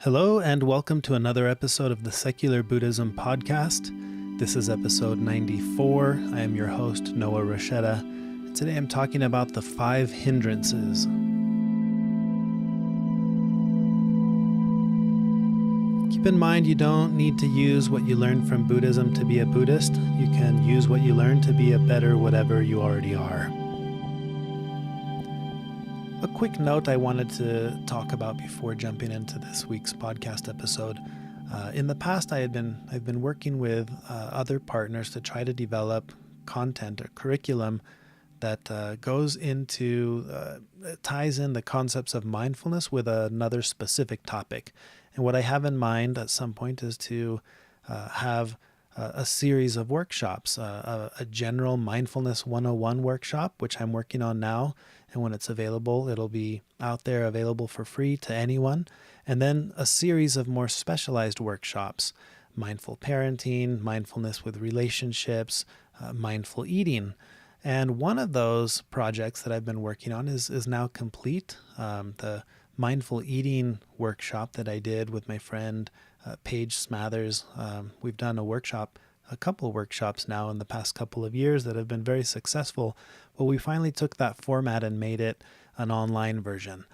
Hello and welcome to another episode of the Secular Buddhism Podcast. This is episode 94. I am your host, Noah Rochetta. And today I'm talking about the Five Hindrances. Keep in mind you don't need to use what you learned from Buddhism to be a Buddhist. You can use what you learned to be a better whatever you already are. A quick note I wanted to talk about before jumping into this week's podcast episode. In the past, I've been working with other partners to try to develop content or curriculum that ties in the concepts of mindfulness with another specific topic. And what I have in mind at some point is to have a series of workshops, a general mindfulness 101 workshop, which I'm working on now. And when it's available, it'll be out there available for free to anyone. And then a series of more specialized workshops, mindful parenting, mindfulness with relationships, mindful eating. And one of those projects that I've been working on is now complete. The mindful eating workshop that I did with my friend Paige Smathers. We've done a couple workshops now in the past couple of years that have been very successful. Well, we finally took that format and made it an online version.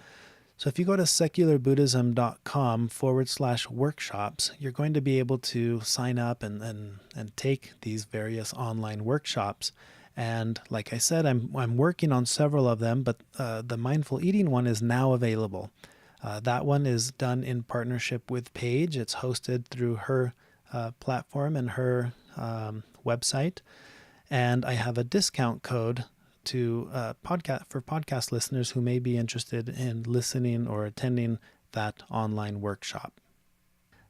So if you go to secularbuddhism.com/workshops, you're going to be able to sign up and take these various online workshops. And like I said, I'm working on several of them, but the mindful eating one is now available. That one is done in partnership with Paige. It's hosted through her platform and her website. And I have a discount code to for podcast listeners who may be interested in listening or attending that online workshop.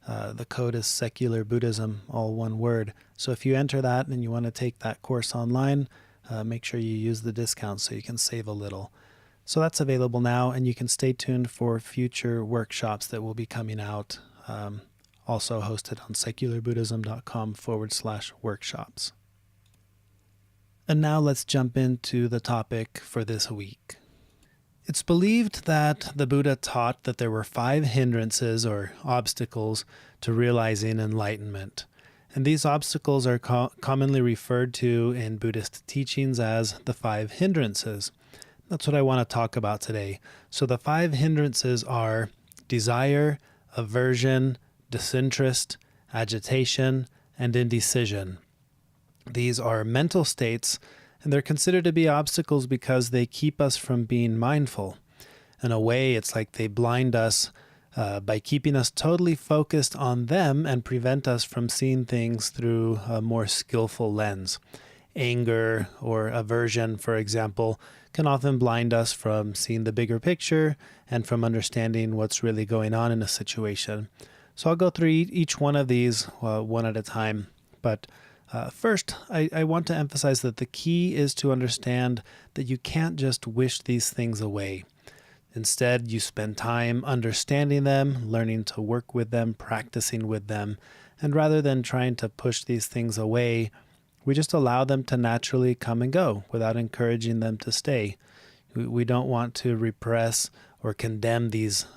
The code is Secular Buddhism, all one word. So if you enter that and you want to take that course online, make sure you use the discount so you can save a little. So that's available now, and you can stay tuned for future workshops that will be coming out, also hosted on secularbuddhism.com/workshops. And now let's jump into the topic for this week. It's believed that the Buddha taught that there were 5 hindrances or obstacles to realizing enlightenment. And these obstacles are commonly referred to in Buddhist teachings as the 5 hindrances. That's what I want to talk about today. So the 5 hindrances are desire, aversion, disinterest, agitation, and indecision. These are mental states, and they're considered to be obstacles because they keep us from being mindful. In a way, it's like they blind us by keeping us totally focused on them and prevent us from seeing things through a more skillful lens. Anger or aversion, for example, can often blind us from seeing the bigger picture and from understanding what's really going on in a situation. So I'll go through each one of these one at a time. But first, I want to emphasize that the key is to understand that you can't just wish these things away. Instead, you spend time understanding them, learning to work with them, practicing with them, and rather than trying to push these things away, we just allow them to naturally come and go without encouraging them to stay. We don't want to repress or condemn these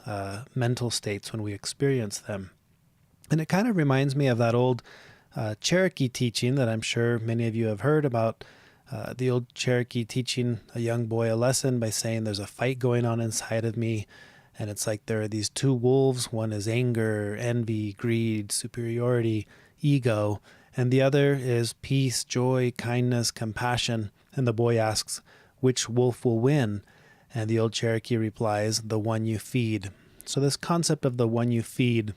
mental states when we experience them. And it kind of reminds me of that old Cherokee teaching that I'm sure many of you have heard about. The old Cherokee teaching a young boy a lesson by saying there's a fight going on inside of me. And it's like there are these 2 wolves. One is anger, envy, greed, superiority, ego. And the other is peace, joy, kindness, compassion. And the boy asks, which wolf will win? And the old Cherokee replies, the one you feed. So this concept of the one you feed,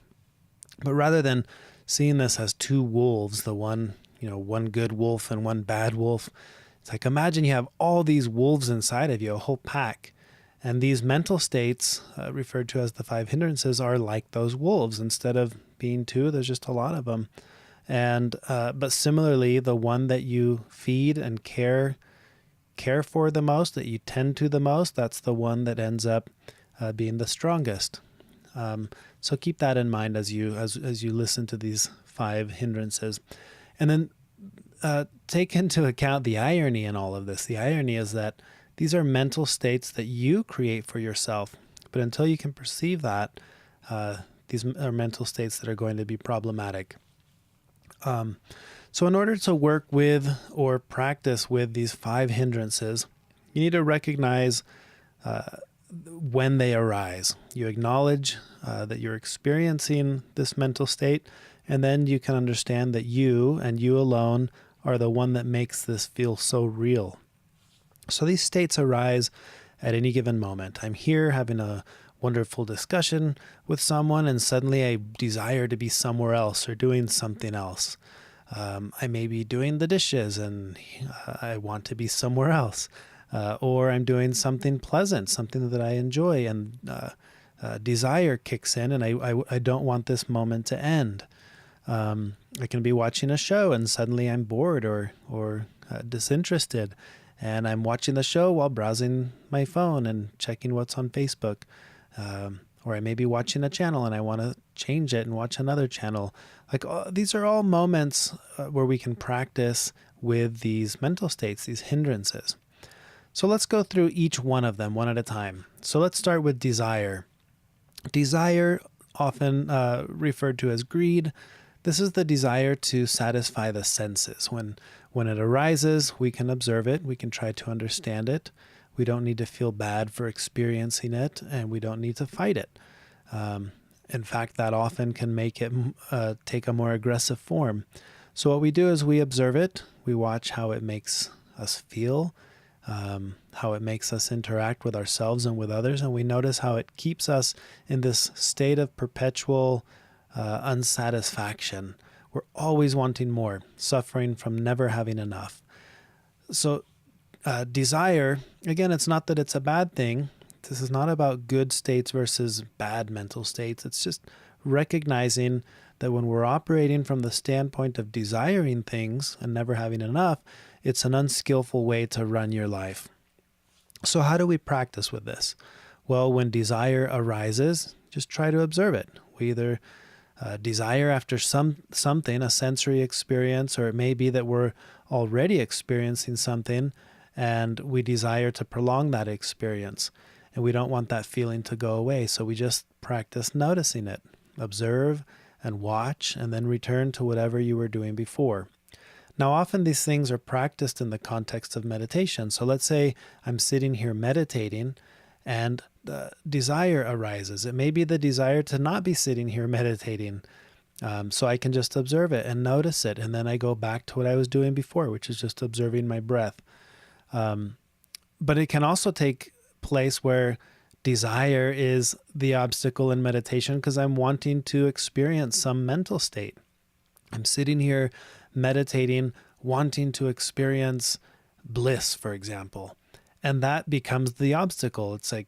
but rather than seeing this as 2 wolves, the one good wolf and one bad wolf, it's like imagine you have all these wolves inside of you, a whole pack. And these mental states, referred to as the 5 hindrances, are like those wolves. Instead of being 2, there's just a lot of them. And but similarly, the one that you feed and care for the most, that you tend to the most, that's the one that ends up being the strongest. So keep that in mind as you listen to these 5 hindrances, and then take into account the irony in all of this. The irony is that these are mental states that you create for yourself, but until you can perceive that, These are mental states that are going to be problematic. So in order to work with or practice with these 5 hindrances, you need to recognize when they arise. You acknowledge that you're experiencing this mental state, and then you can understand that you and you alone are the one that makes this feel so real. So these states arise at any given moment. I'm here having a wonderful discussion with someone, and suddenly I desire to be somewhere else or doing something else. I may be doing the dishes and I want to be somewhere else. Or I'm doing something pleasant, something that I enjoy, and desire kicks in, and I don't want this moment to end. I can be watching a show and suddenly I'm bored or disinterested, and I'm watching the show while browsing my phone and checking what's on Facebook. Or I may be watching a channel and I want to change it and watch another channel. These are all moments where we can practice with these mental states, these hindrances. So let's go through each one of them one at a time. So let's start with desire. Desire, often referred to as greed. This is the desire to satisfy the senses. When it arises, we can observe it. We can try to understand it. We don't need to feel bad for experiencing it, and we don't need to fight it. In fact, that often can make it take a more aggressive form. So what we do is we observe it. We watch how it makes us feel, how it makes us interact with ourselves and with others, and we notice how it keeps us in this state of perpetual unsatisfaction. We're always wanting more, suffering from never having enough. So desire, again, it's not that it's a bad thing. This is not about good states versus bad mental states. It's just recognizing that when we're operating from the standpoint of desiring things and never having enough, it's an unskillful way to run your life. So how do we practice with this? Well, when desire arises, just try to observe it. We either desire after something, a sensory experience, or it may be that we're already experiencing something and we desire to prolong that experience. And we don't want that feeling to go away. So we just practice noticing it, observe and watch, and then return to whatever you were doing before. Now, often these things are practiced in the context of meditation. So let's say I'm sitting here meditating and the desire arises. It may be the desire to not be sitting here meditating. So I can just observe it and notice it. And then I go back to what I was doing before, which is just observing my breath. But it can also take place where desire is the obstacle in meditation because I'm wanting to experience some mental state. I'm sitting here meditating, wanting to experience bliss, for example. And that becomes the obstacle. It's like,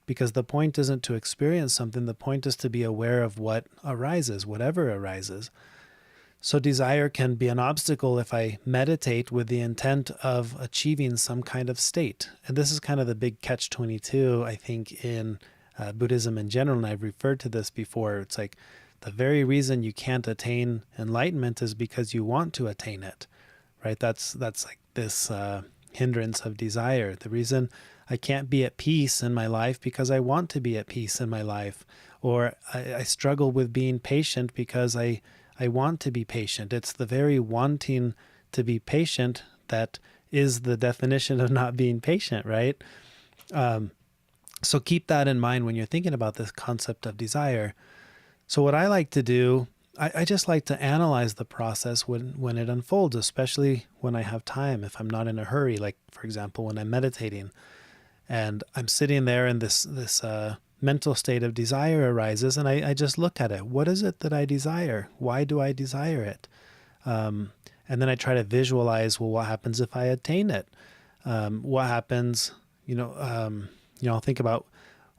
because the point isn't to experience something, the point is to be aware of what arises, whatever arises. So desire can be an obstacle if I meditate with the intent of achieving some kind of state. And this is kind of the big catch-22, I think, in Buddhism in general, and I've referred to this before. It's like the very reason you can't attain enlightenment is because you want to attain it, right? That's like this hindrance of desire. The reason I can't be at peace in my life because I want to be at peace in my life. Or I struggle with being patient because I want to be patient. It's the very wanting to be patient that is the definition of not being patient, right? So keep that in mind when you're thinking about this concept of desire. So what I like to do, I just like to analyze the process when it unfolds, especially when I have time, if I'm not in a hurry, like, for example, when I'm meditating and I'm sitting there and this mental state of desire arises, and I just look at it. What is it that I desire? Why do I desire it? And then I try to visualize, well, what happens if I attain it? What happens, I'll think about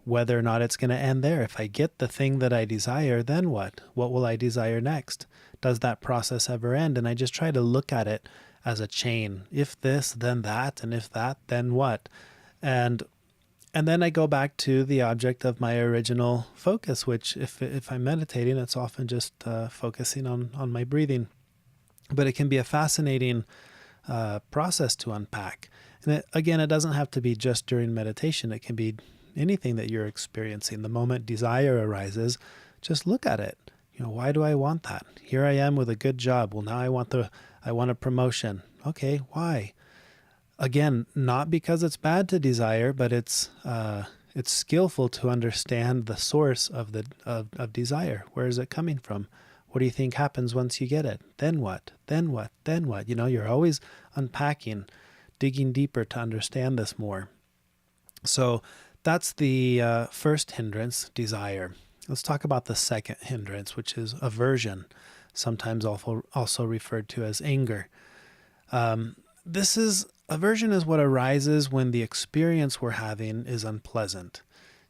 whether or not it's going to end there. If I get the thing that I desire, then what? What will I desire next? Does that process ever end? And I just try to look at it as a chain. If this, then that, and if that, then what? And then I go back to the object of my original focus, which if I'm meditating, it's often just focusing on my breathing. But it can be a fascinating process to unpack. And it doesn't have to be just during meditation. It can be anything that you're experiencing. The moment desire arises, just look at it. Why do I want that? Here I am with a good job. Well, now I want a promotion. Okay, why? Again, not because it's bad to desire, but it's skillful to understand the source of of desire. Where is it coming from? What do you think happens once you get it? Then what? Then what? Then what? You're always unpacking, digging deeper to understand this more. So that's the first hindrance, desire. Let's talk about the second hindrance, which is aversion, sometimes also referred to as anger. Aversion is what arises when the experience we're having is unpleasant.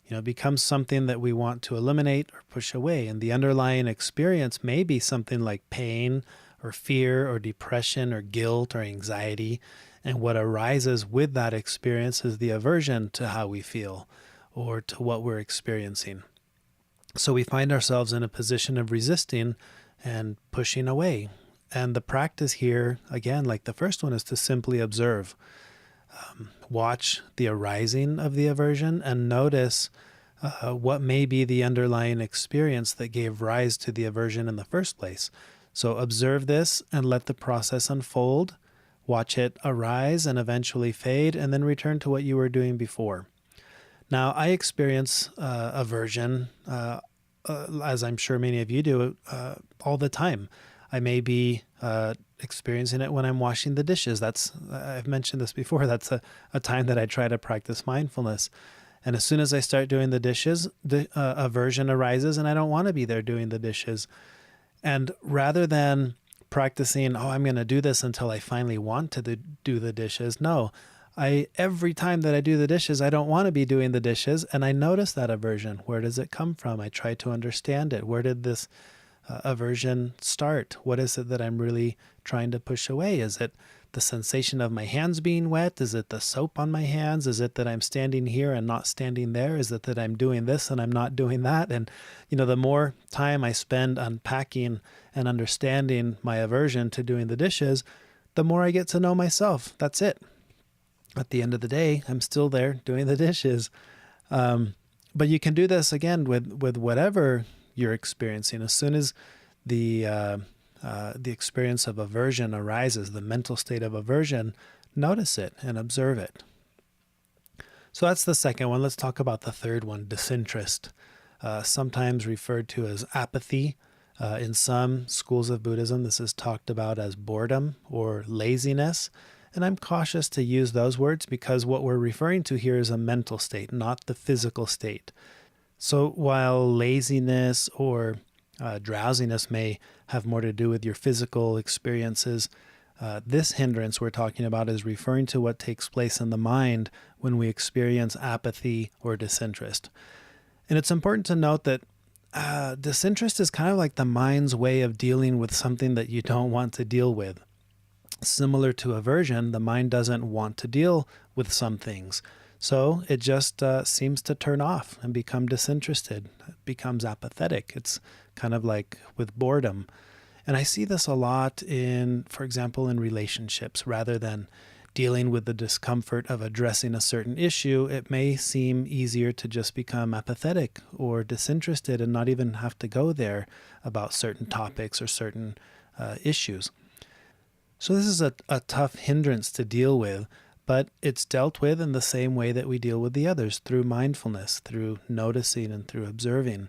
It becomes something that we want to eliminate or push away. And the underlying experience may be something like pain or fear or depression or guilt or anxiety. And what arises with that experience is the aversion to how we feel or to what we're experiencing. So we find ourselves in a position of resisting and pushing away. And the practice here, again, like the first one, is to simply observe. Watch the arising of the aversion and notice what may be the underlying experience that gave rise to the aversion in the first place. So observe this and let the process unfold. Watch it arise and eventually fade, and then return to what you were doing before. Now, I experience aversion, as I'm sure many of you do, all the time. I may be experiencing it when I'm washing the dishes. I've mentioned this before. That's a time that I try to practice mindfulness. And as soon as I start doing the dishes, the aversion arises, and I don't want to be there doing the dishes. And rather than practicing, I'm going to do this until I finally want to do the dishes, no. Every time that I do the dishes, I don't want to be doing the dishes, and I notice that aversion. Where does it come from? I try to understand it. Where did this aversion start? What is it that I'm really trying to push away? Is it the sensation of my hands being wet? Is it the soap on my hands? Is it that I'm standing here and not standing there? Is it that I'm doing this and I'm not doing that? And, the more time I spend unpacking and understanding my aversion to doing the dishes, the more I get to know myself. That's it. At the end of the day, I'm still there doing the dishes. But you can do this again with whatever you're experiencing. As soon as the experience of aversion arises, the mental state of aversion, notice it and observe it. So that's the second one. Let's talk about the third one, disinterest, sometimes referred to as apathy. In some schools of Buddhism, this is talked about as boredom or laziness. And I'm cautious to use those words because what we're referring to here is a mental state, not the physical state. So while laziness or drowsiness may have more to do with your physical experiences, this hindrance we're talking about is referring to what takes place in the mind when we experience apathy or disinterest. And it's important to note that disinterest is kind of like the mind's way of dealing with something that you don't want to deal with. Similar to aversion, the mind doesn't want to deal with some things. So it just seems to turn off and become disinterested. It becomes apathetic. It's kind of like with boredom. And I see this a lot for example, in relationships. Rather than dealing with the discomfort of addressing a certain issue, it may seem easier to just become apathetic or disinterested and not even have to go there about certain topics or certain issues. So this is a tough hindrance to deal with, but it's dealt with in the same way that we deal with the others, through mindfulness, through noticing and through observing.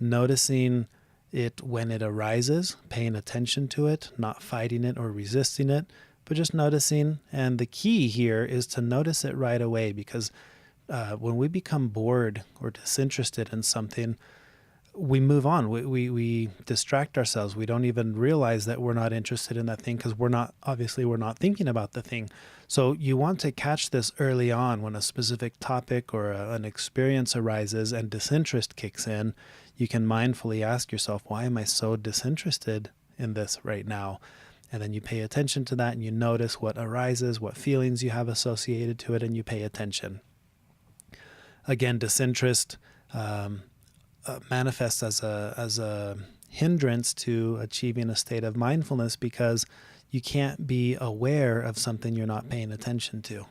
Noticing it when it arises, paying attention to it, not fighting it or resisting it, but just noticing. And the key here is to notice it right away, because when we become bored or disinterested in something, we move on. We distract ourselves. We don't even realize that we're not interested in that thing because we're not thinking about the thing. So you want to catch this early on when a specific topic or an experience arises and disinterest kicks in. You can mindfully ask yourself, why am I so disinterested in this right now? And then you pay attention to that and you notice what arises, what feelings you have associated to it, and you pay attention. Again, disinterest manifests as a hindrance to achieving a state of mindfulness because you can't be aware of something you're not paying attention to.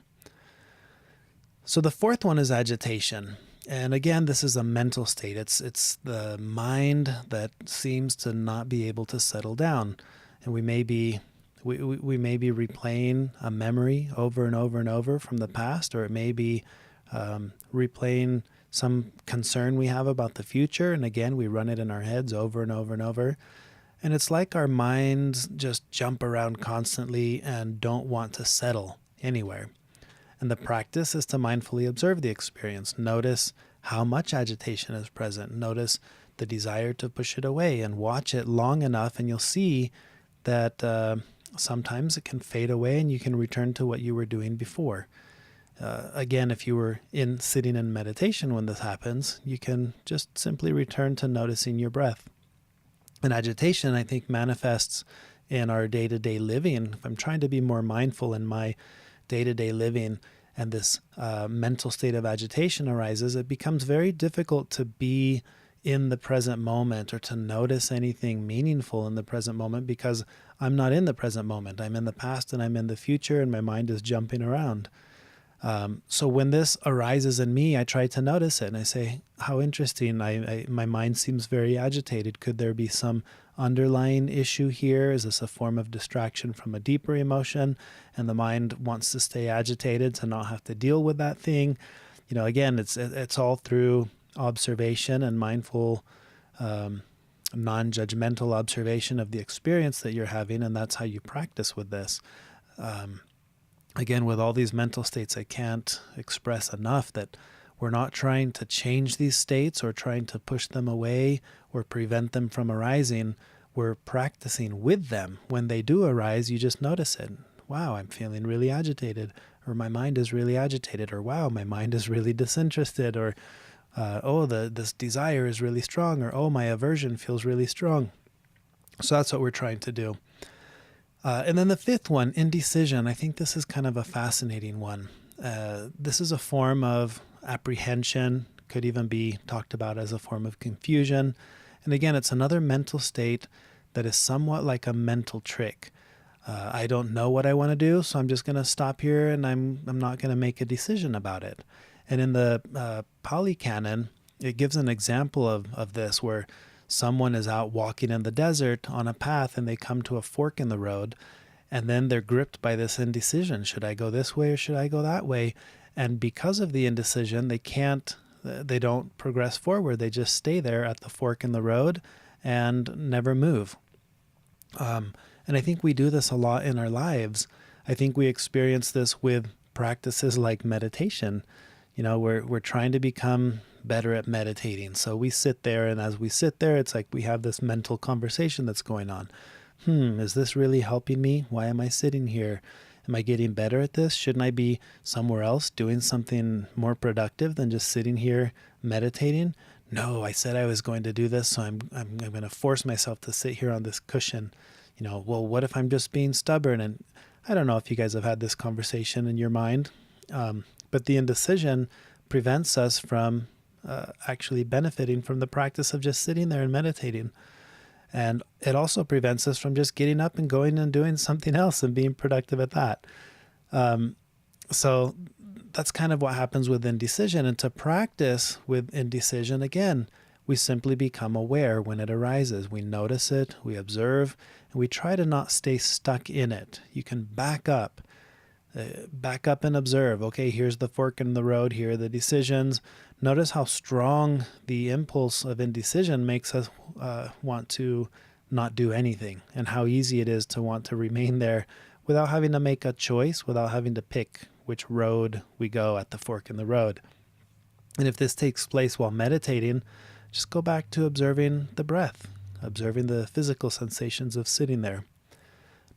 So the fourth one is agitation. And again, this is a mental state. It's the mind that seems to not be able to settle down. And we may be replaying a memory over and over and over from the past, or it may be replaying some concern we have about the future. And again, we run it in our heads over and over and over. And it's like our minds just jump around constantly and don't want to settle anywhere. And the practice is to mindfully observe the experience. Notice how much agitation is present. Notice the desire to push it away, and watch it long enough, and you'll see that sometimes it can fade away and you can return to what you were doing before. Again, if you were sitting in meditation when this happens, you can just simply return to noticing your breath. And agitation, I think, manifests in our day-to-day living. If I'm trying to be more mindful in my day-to-day living, and this mental state of agitation arises, it becomes very difficult to be in the present moment or to notice anything meaningful in the present moment, because I'm not in the present moment. I'm in the past and I'm in the future, and my mind is jumping around. So when this arises in me, I try to notice it, and I say, how interesting, my mind seems very agitated. Could there be some underlying issue here? Is this a form of distraction from a deeper emotion, and the mind wants to stay agitated to not have to deal with that thing? Again, it's all through observation and mindful, non-judgmental observation of the experience that you're having, and that's how you practice with this. Again, with all these mental states, I can't express enough that we're not trying to change these states or trying to push them away or prevent them from arising. We're practicing with them. When they do arise, you just notice it. Wow, I'm feeling really agitated, or my mind is really agitated, or wow, my mind is really disinterested, or this desire is really strong, or oh, my aversion feels really strong. So that's what we're trying to do. And then the fifth one, indecision. I think this is kind of a fascinating one. This is a form of apprehension, could even be talked about as a form of confusion. And again, it's another mental state that is somewhat like a mental trick. I don't know what I want to do, so I'm just going to stop here, and I'm not going to make a decision about it. And in the Pali Canon, it gives an example of this, where someone is out walking in the desert on a path, and they come to a fork in the road, and then they're gripped by this indecision. Should I go this way or should I go that way? And because of the indecision, they don't progress forward. They just stay there at the fork in the road and never move. And I think we do this a lot in our lives. I think we experience this with practices like meditation. We're trying to become better at meditating. So we sit there, and as we sit there, it's like we have this mental conversation that's going on. Is this really helping me? Why am I sitting here? Am I getting better at this? Shouldn't I be somewhere else doing something more productive than just sitting here meditating? No, I said I was going to do this, so I'm going to force myself to sit here on this cushion. Well, what if I'm just being stubborn? And I don't know if you guys have had this conversation in your mind, but the indecision prevents us from actually benefiting from the practice of just sitting there and meditating. And it also prevents us from just getting up and going and doing something else and being productive at that. So that's kind of what happens with indecision. And to practice with indecision, again, we simply become aware when it arises. We notice it, we observe, and we try to not stay stuck in it. You can back up and observe. Okay, here's the fork in the road. Here are the decisions. Notice how strong the impulse of indecision makes us want to not do anything, and how easy it is to want to remain there without having to make a choice, without having to pick which road we go at the fork in the road. And if this takes place while meditating, just go back to observing the breath, observing the physical sensations of sitting there.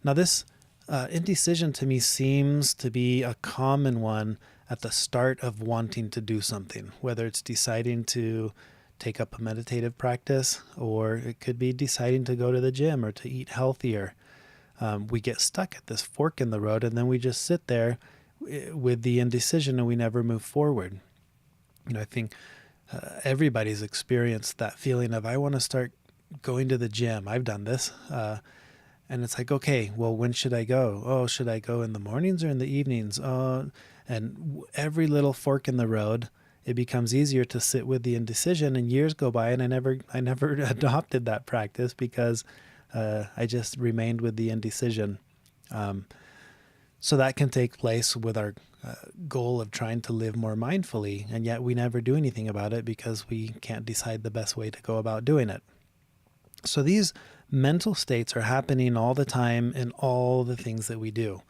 Now this indecision to me seems to be a common one at the start of wanting to do something, whether it's deciding to take up a meditative practice, or it could be deciding to go to the gym or to eat healthier. We get stuck at this fork in the road, and then we just sit there with the indecision and we never move forward. I think everybody's experienced that feeling of, I want to start going to the gym. I've done this. And it's like, okay, well, when should I go? Oh, should I go in the mornings or in the evenings? And every little fork in the road it becomes easier to sit with the indecision, and years go by and I never adopted that practice because I just remained with the indecision. So that can take place with our goal of trying to live more mindfully, and yet we never do anything about it because we can't decide the best way to go about doing it. So these mental states are happening all the time in all the things that we do.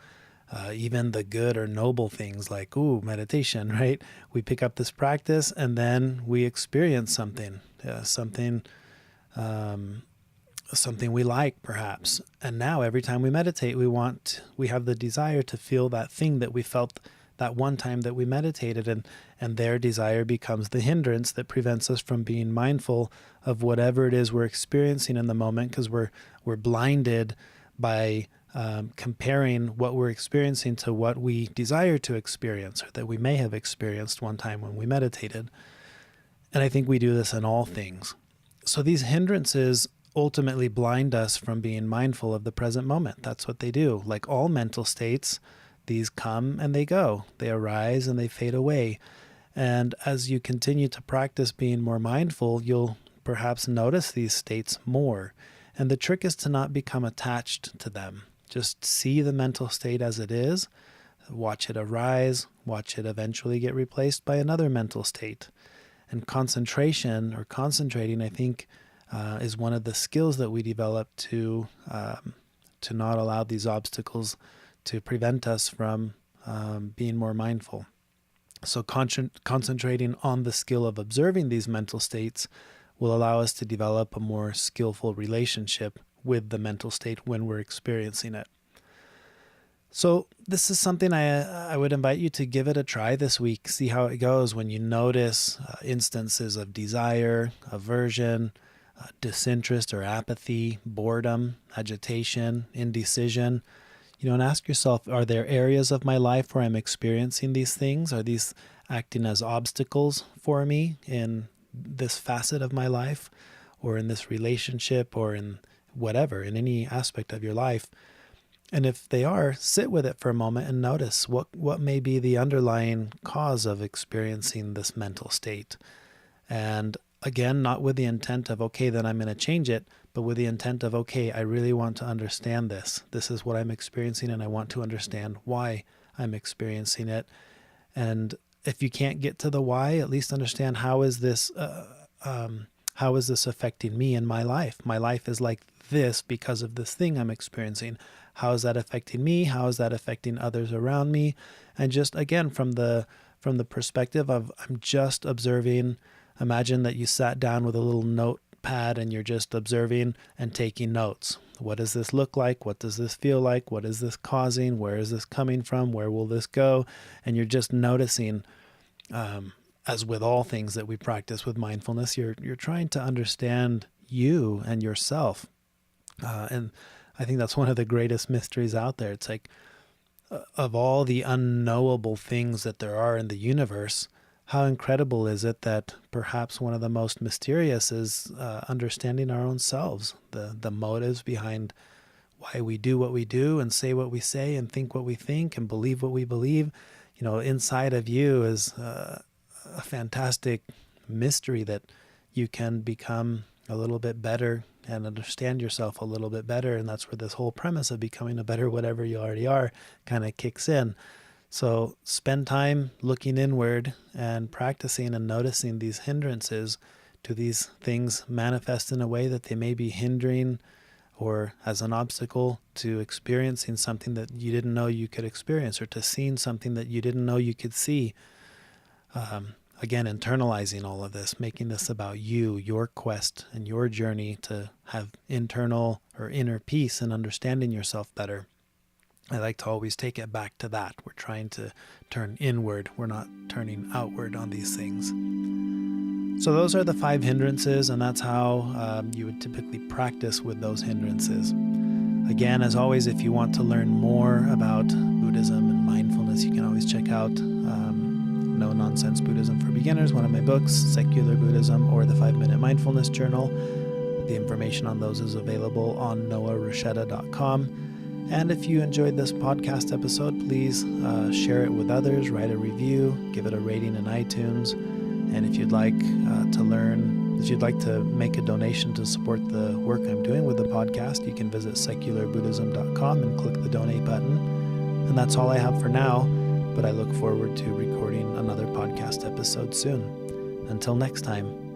Even the good or noble things like, meditation, right? We pick up this practice and then we experience something, something we like perhaps. And now every time we meditate, we have the desire to feel that thing that we felt that one time that we meditated, and their desire becomes the hindrance that prevents us from being mindful of whatever it is we're experiencing in the moment, because we're blinded by comparing what we're experiencing to what we desire to experience, or that we may have experienced one time when we meditated. And I think we do this in all things. So these hindrances ultimately blind us from being mindful of the present moment. That's what they do. Like all mental states, these come and they go. They arise and they fade away. And as you continue to practice being more mindful, you'll perhaps notice these states more. And the trick is to not become attached to them. Just see the mental state as it is, watch it arise, watch it eventually get replaced by another mental state. And concentration, or concentrating, I think, is one of the skills that we develop to not allow these obstacles to prevent us from being more mindful. So concentrating on the skill of observing these mental states will allow us to develop a more skillful relationship with the mental state when we're experiencing it. So this is something I would invite you to give it a try this week. See how it goes when you notice instances of desire, aversion, disinterest or apathy, boredom, agitation, indecision. And ask yourself, are there areas of my life where I'm experiencing these things? Are these acting as obstacles for me in this facet of my life, or in this relationship, or in whatever, in any aspect of your life? And if they are, sit with it for a moment and notice what may be the underlying cause of experiencing this mental state. And again, not with the intent of, okay, then I'm going to change it, but with the intent of, okay, I really want to understand this. This is what I'm experiencing, and I want to understand why I'm experiencing it. And if you can't get to the why, at least understand how is this affecting me in my life? My life is like this because of this thing I'm experiencing. How is that affecting me? How is that affecting others around me? And just again, from the perspective of, I'm just observing. Imagine that you sat down with a little notepad and you're just observing and taking notes. What does this look like? What does this feel like? What is this causing? Where is this coming from? Where will this go? And you're just noticing, as with all things that we practice with mindfulness, you're trying to understand you and yourself. And I think that's one of the greatest mysteries out there. It's like, of all the unknowable things that there are in the universe, how incredible is it that perhaps one of the most mysterious is understanding our own selves, the motives behind why we do what we do and say what we say and think what we think and believe what we believe. Inside of you is a fantastic mystery that you can become a little bit better and understand yourself a little bit better. And that's where this whole premise of becoming a better whatever you already are kind of kicks in. So spend time looking inward and practicing and noticing these hindrances. Do these things manifest in a way that they may be hindering or as an obstacle to experiencing something that you didn't know you could experience, or to seeing something that you didn't know you could see? Again, internalizing all of this, making this about you, your quest and your journey to have internal or inner peace and understanding yourself better. I like to always take it back to that. We're trying to turn inward. We're not turning outward on these things. So those are the 5 hindrances, and that's how you would typically practice with those hindrances. Again, as always, if you want to learn more about Buddhism and mindfulness, you can always check out No Nonsense Buddhism for Beginners, one of my books, Secular Buddhism, or the 5-Minute Mindfulness Journal. The information on those is available on noahrushetta.com. And if you enjoyed this podcast episode, please share it with others, write a review, give it a rating in iTunes. And if you'd like if you'd like to make a donation to support the work I'm doing with the podcast, you can visit secularbuddhism.com and click the donate button. And that's all I have for now, but I look forward to recording another podcast episode soon. Until next time.